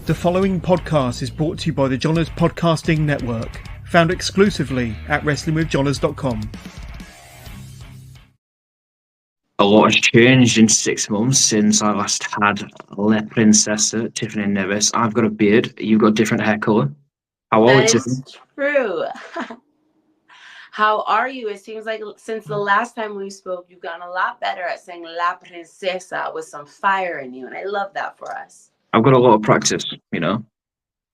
The following podcast is brought to you by the Johners Podcasting Network, found exclusively at WrestlingWithJohners.com. A lot has changed in 6 months since I last had La Princessa, Tiffany Nieves. I've got a beard. You've got a different hair colour. How are you, Tiffany? That is true. How are you? It seems like since the last time we spoke, you've gotten a lot better at saying La Princesa with some fire in you, and I love that for us. I've got a lot of practice, you know.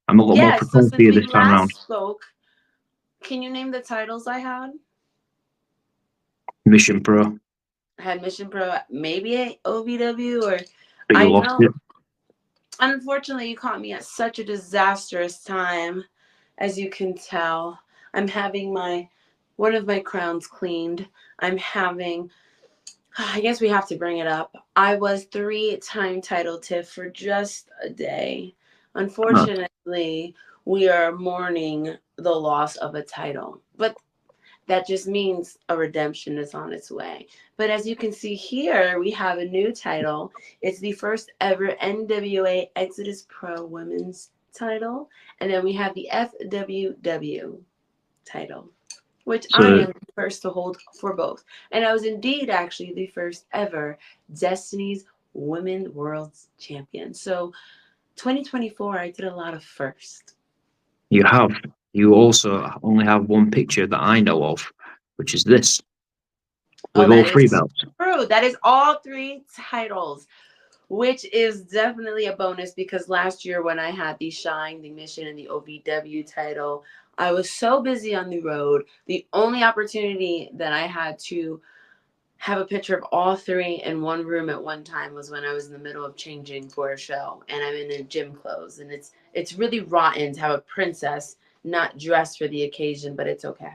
I'm a lot more So prepared since for you we this time around. last spoke, can you name the titles I had? Mission Pro. I had Mission Pro, maybe a OVW, or But you I lost know. it. Unfortunately, you caught me at such a disastrous time, as you can tell. I'm having one of my crowns cleaned. I'm having, I guess we have to bring it up. I was 3-time title tiff for just a day. Unfortunately, we are mourning the loss of a title, but that just means a redemption is on its way. But as you can see here, we have a new title. It's the first ever NWA Exodus Pro Women's title. And then we have the FWW title, which I am the first to hold for both. And I was indeed actually the first ever Destiny's Women World Champion. So 2024, I did a lot of first. You have. You also only have one picture that I know of, which is this. With all 3 belts. True. That is all 3 titles, which is definitely a bonus because last year when I had the Shine, the Mission, and the OVW title, I was so busy on the road. The only opportunity that I had to have a picture of all 3 in one room at one time was when I was in the middle of changing for a show and I'm in gym clothes. And it's really rotten to have a princess not dressed for the occasion, but it's okay.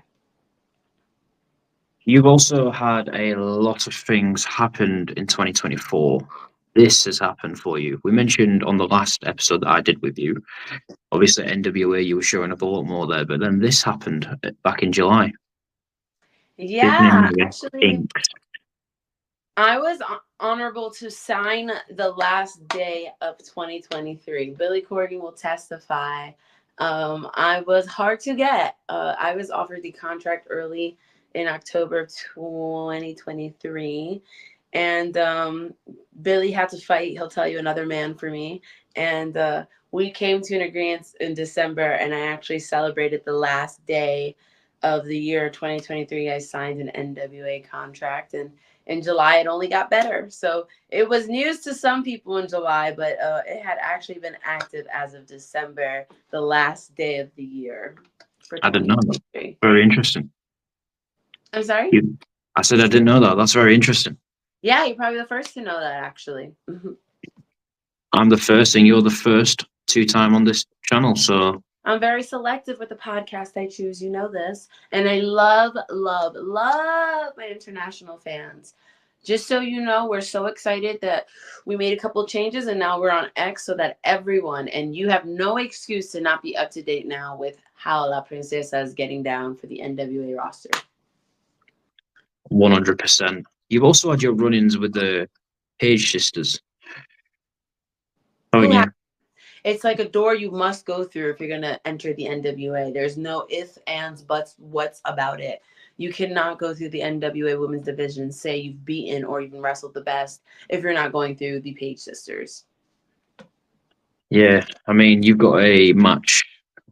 You've also had a lot of things happened in 2024. This has happened for you. We mentioned on the last episode that I did with you, obviously at NWA you were showing up a lot more there, but then this happened back in July. Yeah, actually, I was honorable to sign the last day of 2023. Billy Corgan will testify. I was hard to get. I was offered the contract early in October of 2023. And Billy had to fight, he'll tell you, another man for me. And we came to an agreement in December, and I actually celebrated the last day of the year 2023. I signed an NWA contract, and in July it only got better. So it was news to some people in July, but it had actually been active as of December, the last day of the year. I didn't know that. Very interesting. I'm sorry? I said I didn't know that. That's very interesting. Yeah, you're probably the first to know that, actually. I'm the first, and you're the first 2-time on this channel, so... I'm very selective with the podcast I choose, you know this. And I love, love, love my international fans. Just so you know, we're so excited that we made a couple changes, and now we're on X so that everyone, and you have no excuse to not be up to date now with how La Princesa is getting down for the NWA roster. 100%. You've also had your run-ins with the Paige Sisters. Haven't you? It's like a door you must go through if you're going to enter the NWA. There's no ifs, ands, buts, what's about it. You cannot go through the NWA women's division, say you've beaten or even wrestled the best, if you're not going through the Paige Sisters. Yeah, I mean, you've got a match,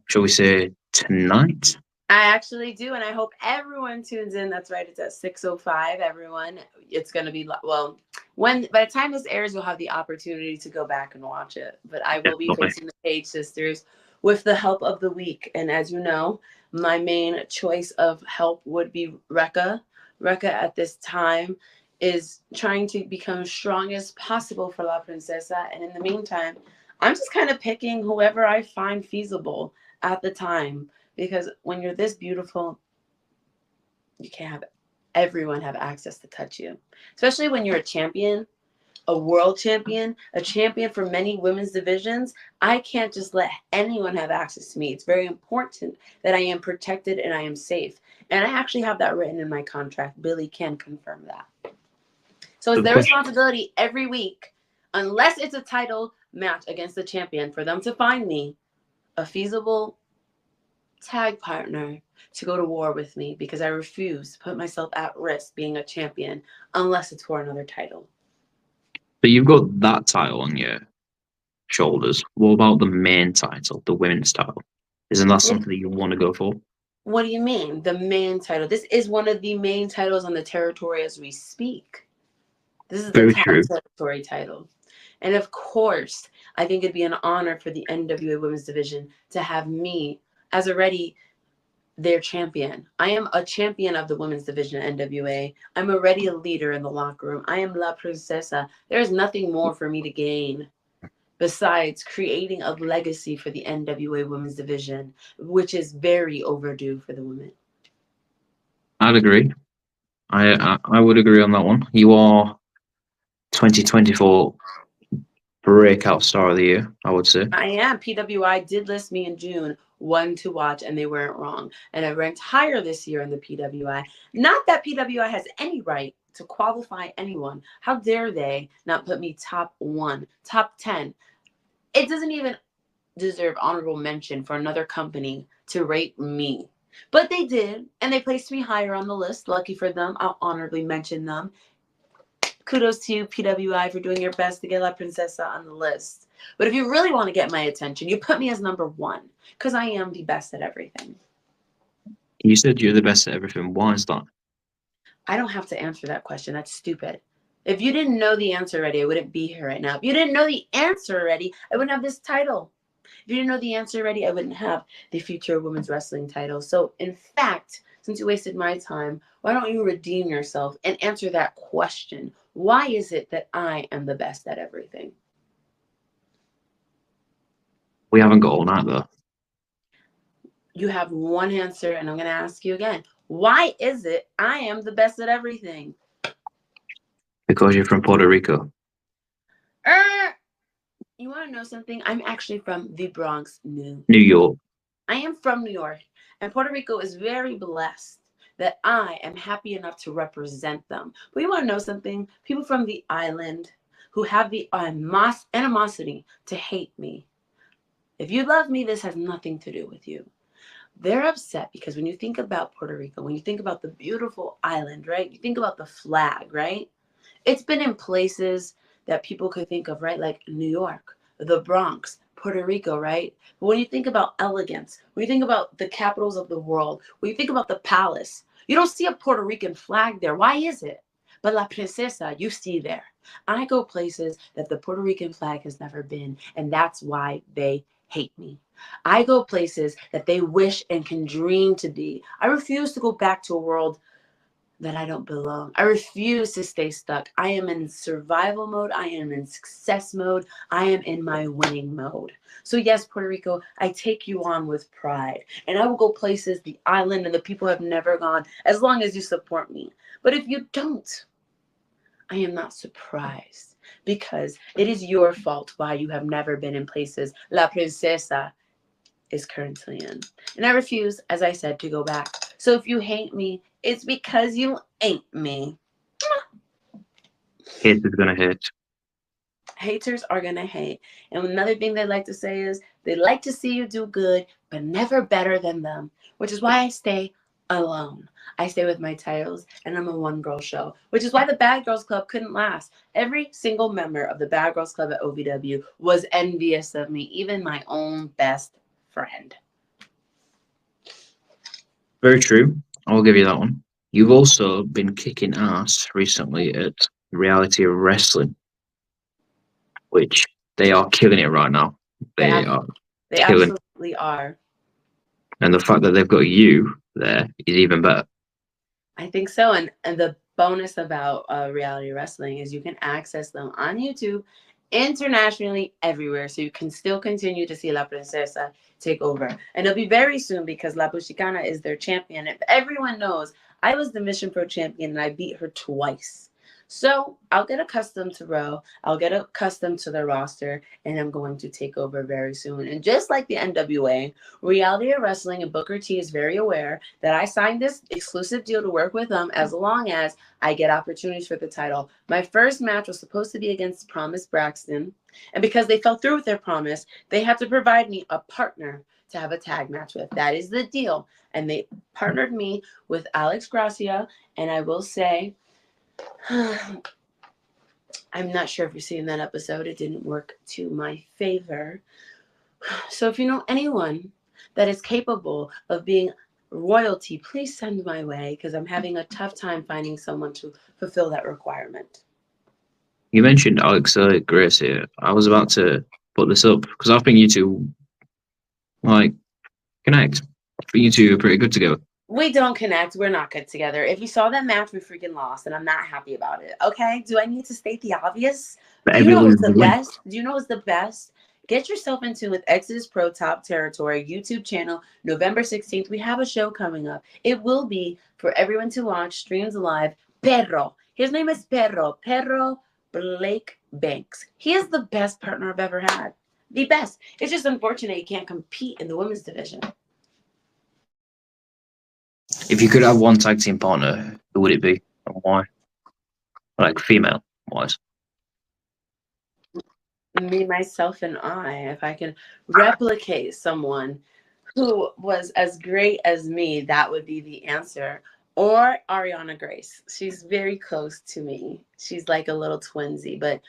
shall we say, tonight? I actually do, and I hope everyone tunes in. That's right, it's at 6:05. Everyone, it's going to be, well, by the time this airs, you'll have the opportunity to go back and watch it. But I will be facing the Paige Sisters with the help of the week. And as you know, my main choice of help would be Recca. Recca at this time is trying to become strong as possible for La Princesa. And in the meantime, I'm just kind of picking whoever I find feasible at the time. Because when you're this beautiful, you can't have everyone have access to touch you. Especially when you're a champion, a world champion, a champion for many women's divisions. I can't just let anyone have access to me. It's very important that I am protected and I am safe. And I actually have that written in my contract. Billy can confirm that. So it's their responsibility every week, unless it's a title match against the champion for them to find me a feasible tag partner to go to war with me, because I refuse to put myself at risk being a champion unless it's for another title. But you've got that title on your shoulders. What about the main title, the women's title? Isn't that something that you want to go for? What do you mean? The main title. This is one of the main titles on the territory as we speak. This is the top territory title. And of course, I think it'd be an honor for the NWA Women's Division to have me as already their champion. I am a champion of the Women's Division at NWA. I'm already a leader in the locker room. I am La Princessa. There is nothing more for me to gain besides creating a legacy for the NWA Women's Division, which is very overdue for the women. I'd agree. I would agree on that one. You are 2024 breakout star of the year, I would say. I am. PWI did list me in June, one to watch, and they weren't wrong. And I ranked higher this year in the PWI. Not that PWI has any right to qualify anyone. How dare they not put me top 1, top 10? It doesn't even deserve honorable mention for another company to rate me. But they did, and they placed me higher on the list. Lucky for them. I'll honorably mention them. Kudos to you, PWI, for doing your best to get La Princessa on the list. But if you really want to get my attention, you put me as number 1, because I am the best at everything. You said you're the best at everything. Why is that? I don't have to answer that question. That's stupid. If you didn't know the answer already, I wouldn't be here right now. If you didn't know the answer already, I wouldn't have this title. If you didn't know the answer already, I wouldn't have the future women's wrestling title. So, in fact, since you wasted my time, why don't you redeem yourself and answer that question? Why is it that I am the best at everything? We haven't got all night, though. You have one answer, and I'm going to ask you again. Why is it I am the best at everything? Because you're from Puerto Rico. You want to know something? I'm actually from the Bronx, New York. I am from New York, and Puerto Rico is very blessed that I am happy enough to represent them. But you want to know something? People from the island who have the animosity to hate me. If you love me, this has nothing to do with you. They're upset because when you think about Puerto Rico, when you think about the beautiful island, right? You think about the flag, right? It's been in places that people could think of, right? Like New York, the Bronx, Puerto Rico, right? But when you think about elegance, when you think about the capitals of the world, when you think about the palace, you don't see a Puerto Rican flag there. Why is it? But La Princesa, you see there. I go places that the Puerto Rican flag has never been, and that's why they hate me. I go places that they wish and can dream to be. I refuse to go back to a world that I don't belong. I refuse to stay stuck. I am in survival mode. I am in success mode. I am in my winning mode. So yes, Puerto Rico, I take you on with pride. And I will go places the island and the people have never gone as long as you support me. But if you don't, I am not surprised, because it is your fault why you have never been in places La Princesa is currently in. And I refuse, as I said, to go back. So if you hate me, it's because you ain't me. Haters gonna hate. Haters are gonna hate. And another thing they like to say is they like to see you do good, but never better than them, which is why I stay alone. I stay with my titles, and I'm a one-girl show, which is why the Bad Girls Club couldn't last. Every single member of the Bad Girls Club at OVW was envious of me, even my own best friend. Very true. I'll give you that one. You've also been kicking ass recently at Reality of Wrestling, which they are killing it right now. They absolutely are. And the fact that they've got you there is even better. I think so. And the bonus about Reality Wrestling is you can access them on YouTube internationally everywhere. So you can still continue to see La Princesa take over. And it'll be very soon, because La Bushicana is their champion. If everyone knows, I was the Mission Pro champion and I beat her twice. So I'll get accustomed to Raw. I'll get accustomed to the roster, and I'm going to take over very soon. And just like the NWA, Reality of Wrestling and Booker T is very aware that I signed this exclusive deal to work with them as long as I get opportunities for the title. My first match was supposed to be against Promise Braxton, and because they fell through with their promise, they had to provide me a partner to have a tag match with. That is the deal. And they partnered me with Alex Gracia, and I will say, I'm not sure if you're seeing that episode. It didn't work to my favor. So if you know anyone that is capable of being royalty, please send my way, because I'm having a tough time finding someone to fulfill that requirement. You mentioned Alex Gracia. I was about to put this up because I think you two like connect. I think you two are pretty good together. We don't connect. We're not good together. If you saw that match, we freaking lost, and I'm not happy about it. Okay? Do I need to state the obvious? But Do you know everyone what's the wins. best? Do you know what's the best? Get yourself into with Exodus Pro Top Territory YouTube channel, November 16th. We have a show coming up. It will be for everyone to watch, streams live. Perro. His name is Perro Blake Banks. He is the best partner I've ever had. The best. It's just unfortunate he can't compete in the women's division. If you could have one tag team partner, who would it be and why? Like female wise. Me, myself, and I. If I can replicate someone who was as great as me, that would be the answer. Or Ariana Grace. She's very close to me. She's like a little twinsy, but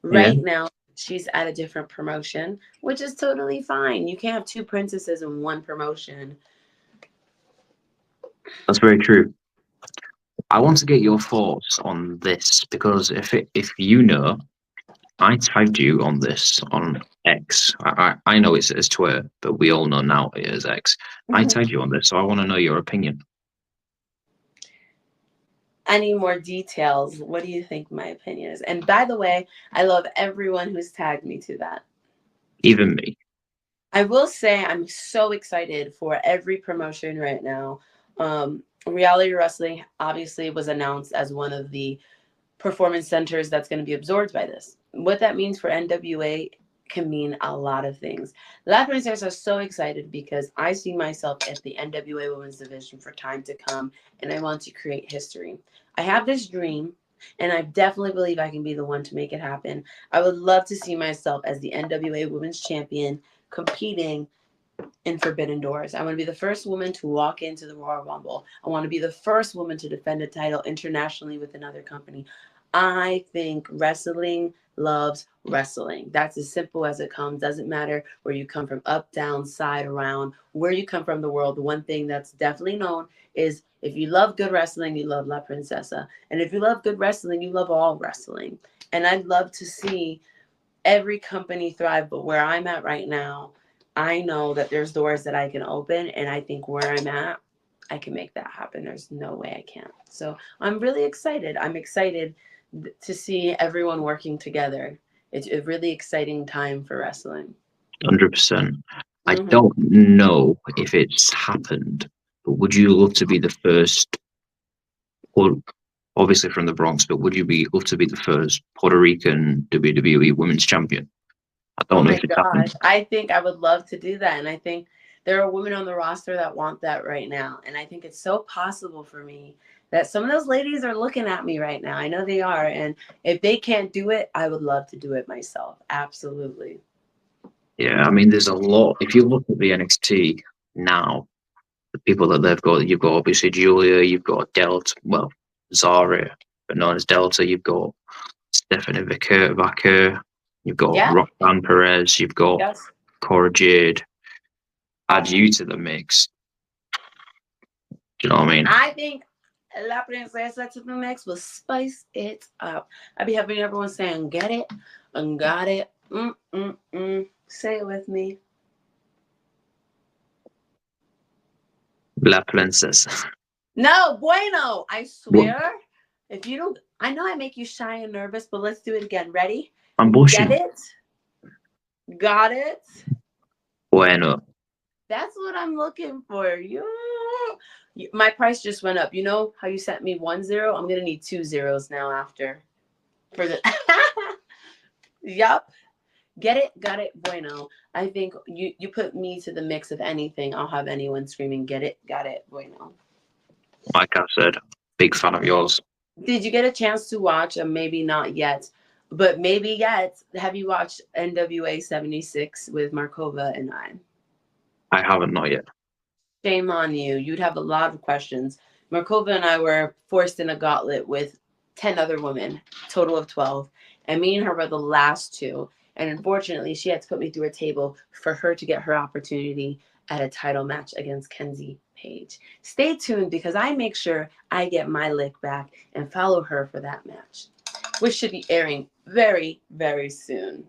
right now she's at a different promotion, which is totally fine. You can't have two princesses in one promotion. That's very true. I want to get your thoughts on this because if you know, I tagged you on this on X. I know it's as Twitter, but we all know now it is X. I tagged you on this, so I want to know your opinion. I need more details. What do you think my opinion is? And by the way, I love everyone who's tagged me to that. Even me. I will say I'm so excited for every promotion right now. Reality Wrestling obviously was announced as one of the performance centers that's going to be absorbed by this. What that means for NWA can mean a lot of things. La Princesa is so excited because I see myself at the NWA Women's Division for time to come, and I want to create history. I have this dream, and I definitely believe I can be the one to make it happen. I would love to see myself as the NWA Women's Champion competing in Forbidden Doors. I want to be the first woman to walk into the Royal Rumble. I want to be the first woman to defend a title internationally with another company. I think wrestling loves wrestling. That's as simple as it comes. Doesn't matter where you come from, up, down, side, around, where you come from the world. The one thing that's definitely known is if you love good wrestling, you love La Princesa. And if you love good wrestling, you love all wrestling. And I'd love to see every company thrive. But where I'm at right now, I know that there's doors that I can open, and I think where I'm at, I can make that happen. There's no way I can't. So I'm really excited. I'm excited to see everyone working together. It's a really exciting time for wrestling. 100%. I don't know if it's happened, but would you love to be the first, well, obviously from the Bronx, but would you love to be the first Puerto Rican WWE Women's Champion? I don't know if it's happened. I think I would love to do that. And I think there are women on the roster that want that right now. And I think it's so possible for me that some of those ladies are looking at me right now. I know they are. And if they can't do it, I would love to do it myself. Absolutely. Yeah, I mean, there's a lot. If you look at the NXT now, the people that they've got, you've got obviously Julia, you've got Delta, well, Zara, but known as Delta, you've got Stephanie Vaquer, you've got Roxanne Perez, you've got Cora Jade. Add you to the mix. Do you know what I mean? I think La Princesa to the mix will spice it up. I'd be having everyone saying, get it and got it. Say it with me. La Princesa. No, bueno. I swear. What? If you don't, I know I make you shy and nervous, but let's do it again. Ready? I'm bullshit. Get it? Got it? Bueno. That's what I'm looking for. My price just went up. You know how you sent me 1 0? I'm going to need 2 zeros now after. for the. Yup. Get it, got it, bueno. I think you put me to the mix of anything, I'll have anyone screaming, get it, got it, bueno. Like I said, big fan of yours. Did you get a chance to watch, maybe not yet, but maybe yet, have you watched NWA 76 with Markova and I? I haven't, not yet. Shame on you. You'd have a lot of questions. Markova and I were forced in a gauntlet with 10 other women, total of 12. And me and her were the last two. And unfortunately, she had to put me through a table for her to get her opportunity at a title match against Kenzie Paige. Stay tuned because I make sure I get my lick back and follow her for that match, which should be airing very, very soon.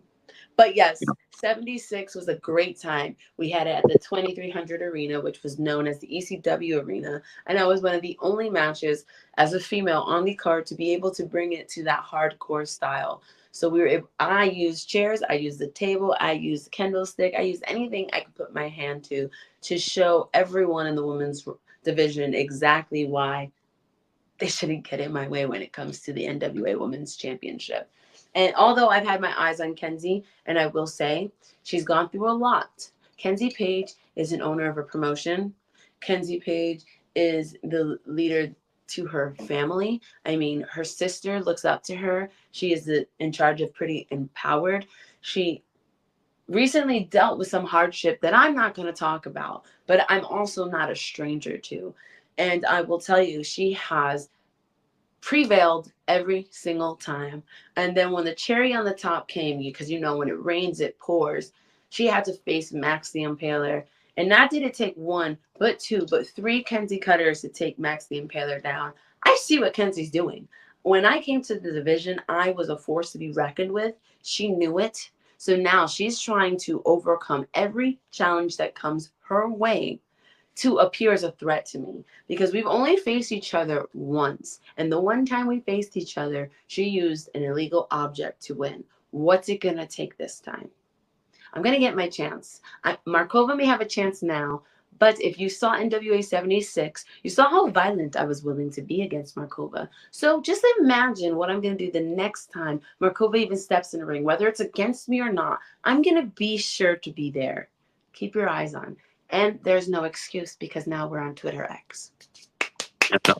But yes, 76 was a great time. We had it at the 2300 Arena, which was known as the ECW Arena. And I was one of the only matches as a female on the card to be able to bring it to that hardcore style. So I used chairs, I used the table, I used the candlestick, I used anything I could put my hand to show everyone in the women's division exactly why they shouldn't get in my way when it comes to the NWA Women's Championship. And although I've had my eyes on Kenzie, and I will say she's gone through a lot. Kenzie Paige is an owner of a promotion. Kenzie Paige is the leader to her family. I mean, her sister looks up to her. She is in charge of Pretty Empowered. She recently dealt with some hardship that I'm not going to talk about, but I'm also not a stranger to. And I will tell you, she has prevailed every single time. And then when the cherry on the top came, because when it rains, it pours, she had to face Max the Impaler. And not did it take one, but two, but three Kenzie Cutters to take Max the Impaler down. I see what Kenzie's doing. When I came to the division, I was a force to be reckoned with. She knew it. So now she's trying to overcome every challenge that comes her way to appear as a threat to me, because we've only faced each other once. And the one time we faced each other, she used an illegal object to win. What's it going to take this time? I'm going to get my chance. Markova may have a chance now, but if you saw NWA 76, you saw how violent I was willing to be against Markova. So just imagine what I'm going to do the next time Markova even steps in the ring, whether it's against me or not. I'm going to be sure to be there. Keep your eyes on. And there's no excuse because now we're on Twitter X.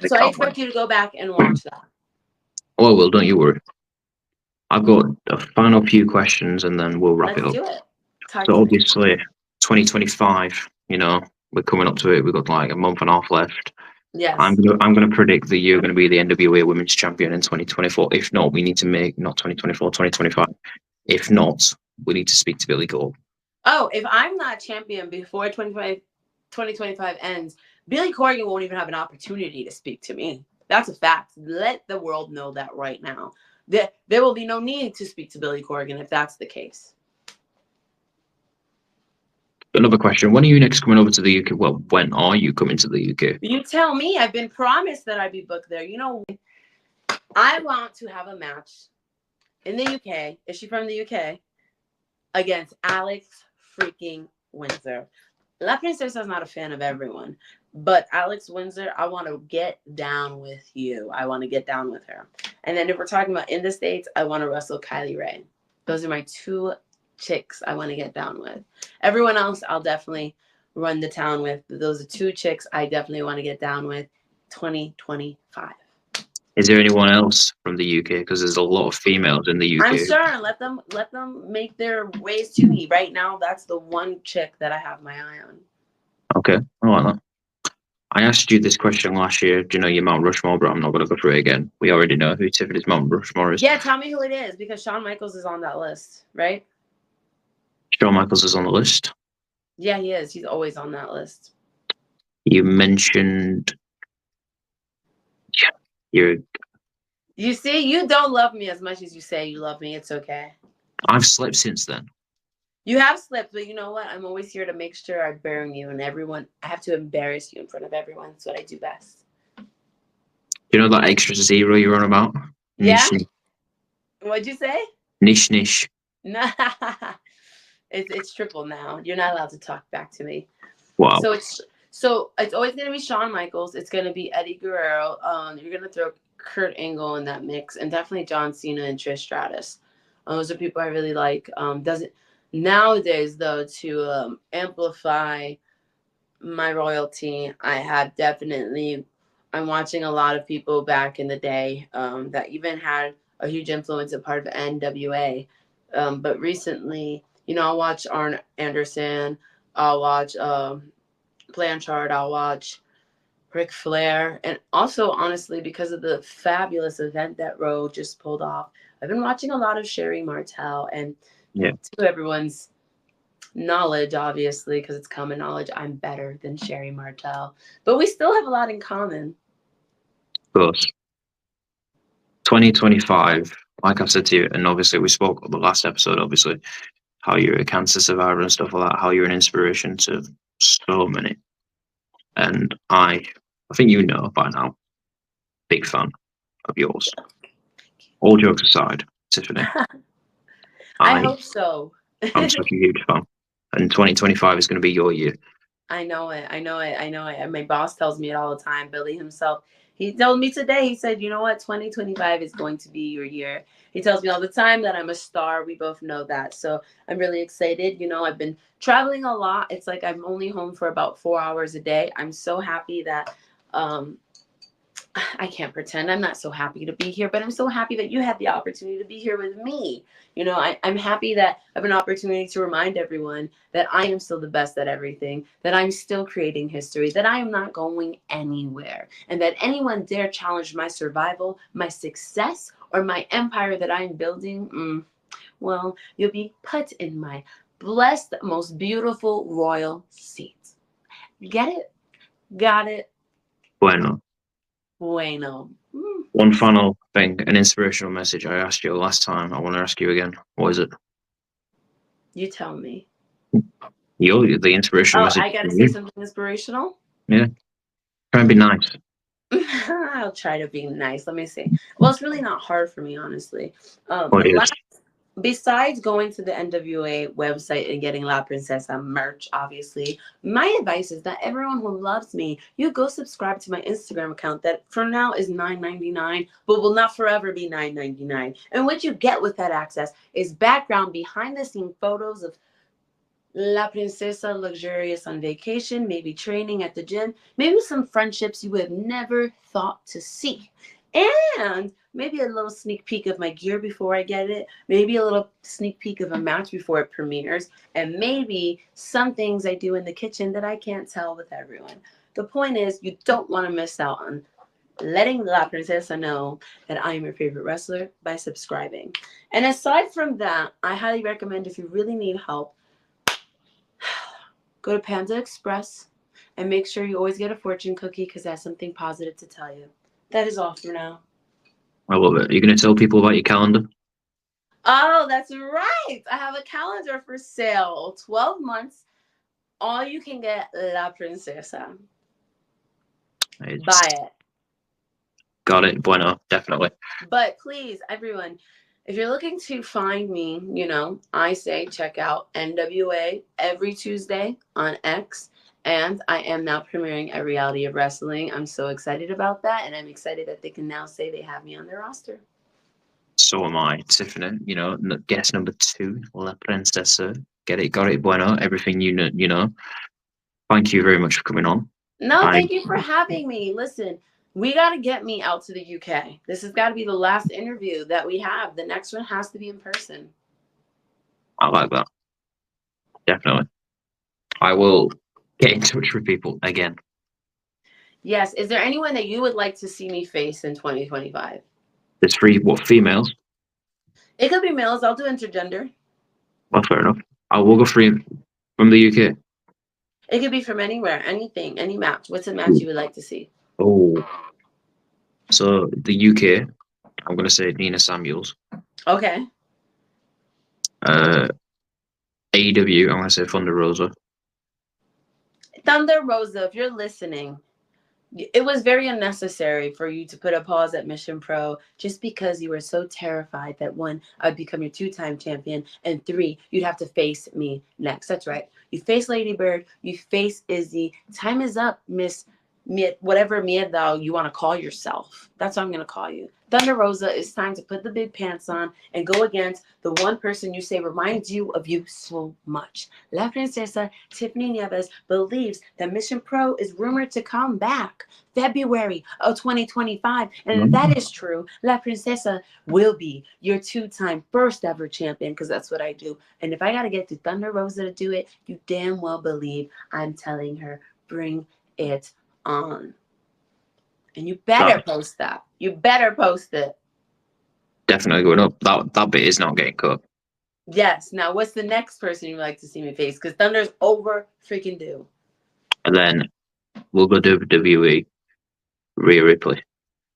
So I expect you to go back and watch that. Oh, well, don't you worry. I've got a final few questions and then we'll wrap it up. Let's do it. So obviously, 2025, we're coming up to it. We've got like a month and a half left. Yes. I'm gonna predict that you're going to be the NWA Women's Champion in 2024. If not, we need to make not 2024, 2025. If not, we need to speak to Billy Corgan. Oh, if I'm not champion before 2025 ends, Billy Corgan won't even have an opportunity to speak to me. That's a fact. Let the world know that right now. There will be no need to speak to Billy Corgan if that's the case. Another question. When are you next coming over to the UK? Well, when are you coming to the UK? You tell me. I've been promised that I'd be booked there. I want to have a match in the UK. Is she from the UK? Against Alex freaking Windsor. La Princessa is not a fan of everyone, but Alex Windsor, I want to get down with you. I want to get down with her. And then if we're talking about in the States, I want to wrestle Kylie Rae. Those are my two chicks I want to get down with. Everyone else, I'll definitely run the town with. Those are two chicks I definitely want to get down with 2025. Is there anyone else from the UK? Because there's a lot of females in the UK. I'm sure. Let them make their ways to me. Right now, that's the one chick that I have my eye on. Okay, I like that. I asked you this question last year. Do you know your Mount Rushmore? But I'm not going to go through it again. We already know who Tiffany's Mount Rushmore is. Yeah, tell me who it is, because Shawn Michaels is on that list, right? Shawn Michaels is on the list. Yeah, he is. He's always on that list. You mentioned... You see, you don't love me as much as you say you love me. It's okay. I've slept since then. You have slept, but you know what? I'm always here to make sure I burn you and everyone. I have to embarrass you in front of everyone. That's what I do best. You know that extra zero you're on about? Yeah? Nish. What'd you say? Nish. Nah. It's triple now. You're not allowed to talk back to me. Wow. So it's always gonna be Shawn Michaels. It's gonna be Eddie Guerrero. You're gonna throw Kurt Angle in that mix, and definitely John Cena and Trish Stratus. Those are people I really like. Doesn't nowadays though to amplify my royalty. I have definitely. I'm watching a lot of people back in the day that even had a huge influence and part of NWA. But recently, I'll watch Arn Anderson. I'll watch Blanchard. I'll watch Ric Flair. And also, honestly, because of the fabulous event that Roe just pulled off, I've been watching a lot of Sherry Martel. And to everyone's knowledge, obviously, because it's common knowledge, I'm better than Sherry Martel. But we still have a lot in common. Of course. 2025, like I've said to you, and obviously we spoke on the last episode, obviously, how you're a cancer survivor and stuff like that, how you're an inspiration to so many. And I think you know by now, big fan of yours. All jokes aside, Tiffany. I hope so. I'm such a huge fan. And 2025 is going to be your year. I know it. And my boss tells me it all the time. Billy himself, he told me today, he said, you know what? 2025 is going to be your year. He tells me all the time that I'm a star. We both know that. So I'm really excited. I've been traveling a lot. It's like I'm only home for about 4 hours a day. I'm so happy that I can't pretend I'm not so happy to be here, but I'm so happy that you had the opportunity to be here with me. I'm happy that I have an opportunity to remind everyone that I am still the best at everything, that I'm still creating history, that I am not going anywhere, and that anyone dare challenge my survival, my success, or my empire that I'm building, well, you'll be put in my blessed, most beautiful royal seat. Get it? Got it? Bueno. One final thing, an inspirational message I asked you last time. I want to ask you again. What is it? You tell me. You're the inspirational message. I gotta say something inspirational? Yeah. Try and be nice. I'll try to be nice. Let me see. Well, it's really not hard for me, honestly. Besides going to the NWA website and getting La Princesa merch, obviously, my advice is that everyone who loves me, you go subscribe to my Instagram account that for now is $9.99, but will not forever be $9.99. And what you get with that access is background behind-the-scene photos of La Princesa luxurious on vacation, maybe training at the gym, maybe some friendships you would have never thought to see. And maybe a little sneak peek of my gear before I get it. Maybe a little sneak peek of a match before it premieres. And maybe some things I do in the kitchen that I can't tell with everyone. The point is, you don't want to miss out on letting La Princesa know that I am your favorite wrestler by subscribing. And aside from that, I highly recommend, if you really need help, go to Panda Express and make sure you always get a fortune cookie, because that's something positive to tell you. That is all for now. I love it. Are you going to tell people about your calendar? Oh, that's right. I have a calendar for sale. 12 months. All you can get La Princesa. Buy it. Got it. Bueno, definitely. But please, everyone, if you're looking to find me, I say check out NWA every Tuesday on X. And I am now premiering a Reality of Wrestling. I'm so excited about that. And I'm excited that they can now say they have me on their roster. So am I, Tiffany. Guest number 2, La Princesa. Got it, bueno. Everything you know. Thank you very much for coming on. No, thank you for having me. Listen, we got to get me out to the UK. This has got to be the last interview that we have. The next one has to be in person. I like that. Definitely. I will get in touch with people again. Yes. Is there anyone that you would like to see me face in 2025? There's 3, females? It could be males. I'll do intergender. Well, fair enough. I will go 3 from the UK. It could be from anywhere, anything, any match. What's a match you would like to see? Oh. So, the UK, I'm going to say Nina Samuels. Okay. AEW, I'm going to say Thunder Rosa. Thunder Rosa, if you're listening, it was very unnecessary for you to put a pause at Mission Pro just because you were so terrified that 1, I'd become your 2-time champion, and 3, you'd have to face me next. That's right. You face Lady Bird, you face Izzy. Time is up, Miss whatever miedo you want to call yourself. That's what I'm going to call you. Thunder Rosa, it's time to put the big pants on and go against the one person you say reminds you of you so much. La Princesa, Tiffany Nieves, believes that Mission Pro is rumored to come back February of 2025. And if that is true, La Princesa will be your 2-time first ever champion, because that's what I do. And if I got to get to Thunder Rosa to do it, you damn well believe I'm telling her, bring it on. And you better post that. You better post it. Definitely going up. That bit is not getting cut. Yes. Now, what's the next person you'd like to see me face? Because Thunder's over freaking due. And then we'll go WWE. Rhea Ripley.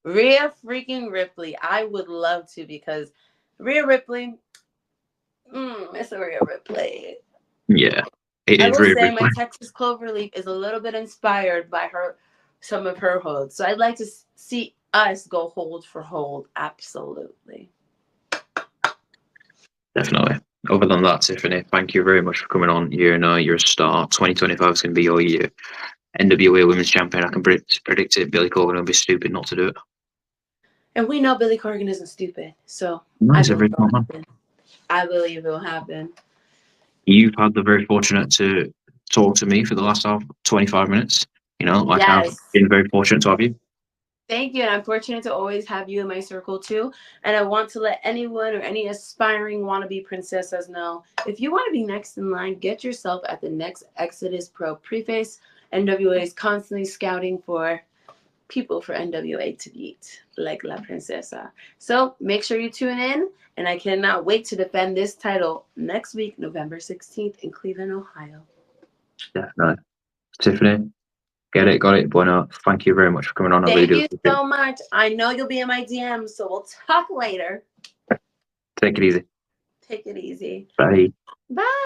Rhea freaking Ripley. I would love to, because Rhea Ripley. It's a Rhea Ripley. Yeah. I will say my Texas Cloverleaf is a little bit inspired by some of her holds. So I'd like to see us go hold for hold. Absolutely. Definitely. Other than that, Tiffany, thank you very much for coming on. You're a star. 2025 is going to be your year. NWA Women's Champion. I can predict it. Billy Corgan will be stupid not to do it. And we know Billy Corgan isn't stupid. So nice, I believe it will happen. You've had the very fortunate to talk to me for the last 25 minutes. I've been very fortunate to have you. Thank you. And I'm fortunate to always have you in my circle too. And I want to let anyone or any aspiring wannabe princesses know, if you want to be next in line, get yourself at the next Exodus Pro preface. NWA is constantly scouting for people for NWA to beat, like La Princesa. So make sure you tune in. And I cannot wait to defend this title next week, November 16th in Cleveland, Ohio. Definitely. Tiffany, got it. Bueno, thank you very much for coming on. Thank you so much. I know you'll be in my DMs, so we'll talk later. Take it easy. Take it easy. Bye. Bye.